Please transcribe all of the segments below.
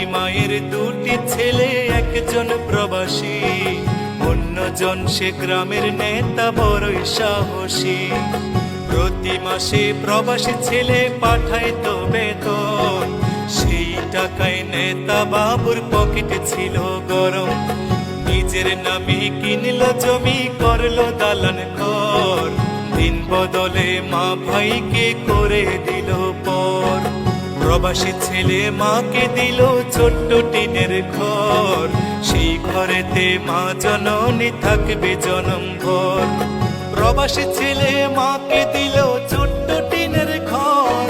একই মায়ের দুটি ছেলে, একজন প্রবাসী, অন্যজন সে গ্রামের নেতা, বড়ই সাহসী। প্রতি মাসে প্রবাসী ছেলে পাঠায় তো বেতন, সেই টাকায় নেতা বাবুর পকেটে ছিল গরম। নিজের নামে কিনল জমি, করলো দালান ঘর, দিন বদলে মা ভাইকে করে দিল পর। প্রবাসী ছেলে মাকে দিল ছোট্ট টিনের ঘর, সেই ঘরেতে মা জননী থাকবে জনমভর। প্রবাসী ছেলে মাকে দিল ছোট্ট টিনের ঘর,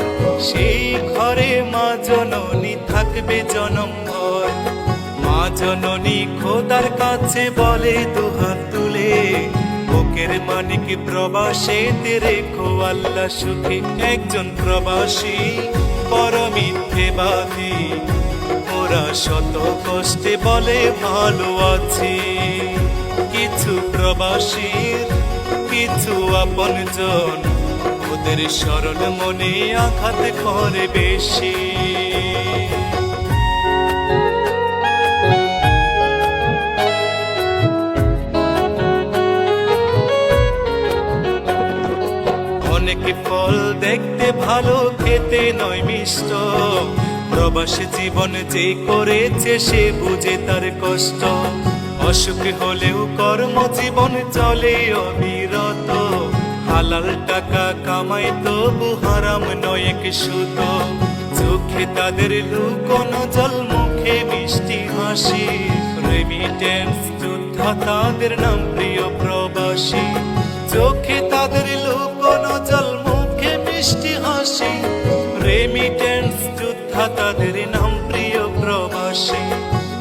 সেই ঘরে মা জননী থাকবে জনমভর। মা জননী খোদার কাছে বলে দুহাত তুলে, বুকের মানিক প্রবাসীতে রেখো আল্লাহ সুখে। একজন প্রবাসী বড় মিথ্যেবাদী, ওরা শত কষ্টে বলে ভালো আছি। কিছু প্রবাসীর কিছু আপনজন, ওদের সরল মনে আঘাত করে বেশি। অনেক ফল দেখতে ভালো, খেতে নয় মিষ্ট, প্রবাসী জীবন যে করেছে সে বুঝে তার কষ্ট। অসুখ হলেও কর্মজীবন চলে অবিরত, হালাল টাকা কামাই তবু হারাম নয় এক সুত। চোখে তাদের লুকোনো জল, মুখে মিষ্টি হাসি, রেমিটেন্স যোদ্ধা তাদের নাম প্রিয় প্রবাসী। চোখে তাদের লুকোনো জল, মুখে মিষ্টি হাসি, রেমিটেন্স যোদ্ধা তাদের নাম প্রিয় প্রবাসী।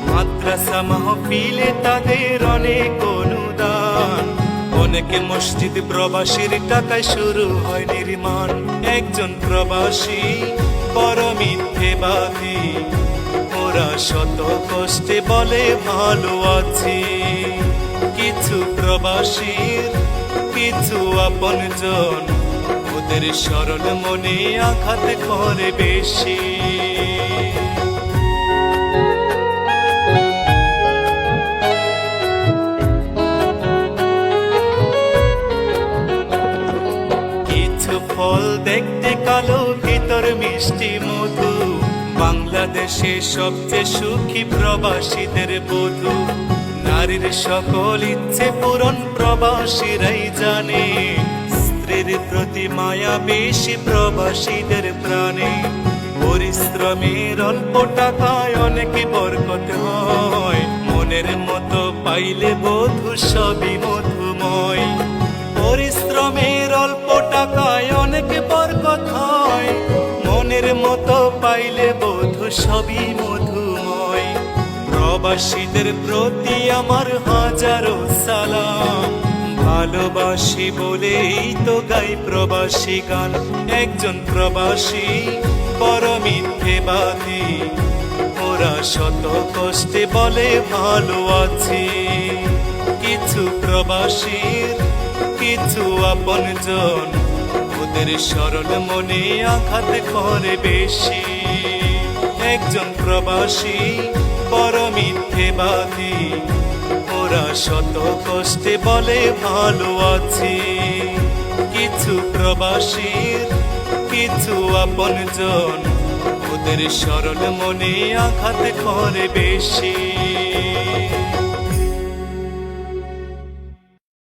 মাদ্রাসা মাহফিলে তাদের অনেক অনুদান, অনেক মসজিদ প্রবাসীর টাকায় শুরু হয় নির্মাণ। একজন প্রবাসী বড় মিথ্যেবাদী, ওরা শত কষ্টে বলে ভালো আছি। কিছু প্রবাসীর কিছু আপনজন, ওদের সরল মনে আঘাত করে বেশি। কিছু ফল দেখতে কালো, ভিতর মিষ্টি মধু, বাংলাদেশে সবচেয়ে সুখী প্রবাসীদের বধূ। নারীর সকল ইচ্ছে পূরণ প্রবাসীরাই জানে, স্ত্রীর প্রতি মায়া বেশি প্রবাসীদের প্রাণে। পরিশ্রমের অল্প টাকায় অনেক বরকত হয়, মনের মতো পাইলে বধূ সবই মধুময়। পরিশ্রমের অল্প টাকায় অনেক বরকত হয়, মনের মতো পাইলে বধূ সবই মধুময়। প্রবাসীদের প্রতি আমার হাজারো সালাম, ভালোবাসি বলেই তো গাই প্রবাসী গান। একজন প্রবাসী বড় মিথ্যেবাদী, ওরা শত কষ্টে বলে ভালো আছি। কিছু প্রবাসীর কিছু আপনজন, ওদের সরল মনে আঘাত করে বেশি। একজন প্রবাসী বড় মিথ্যেবাদী, ওরা শত কষ্টে বলে ভালো আছি। কিছু প্রবাসীর কিছু আপনজন, ওদের সরল মনে আঘাত করে বেশি।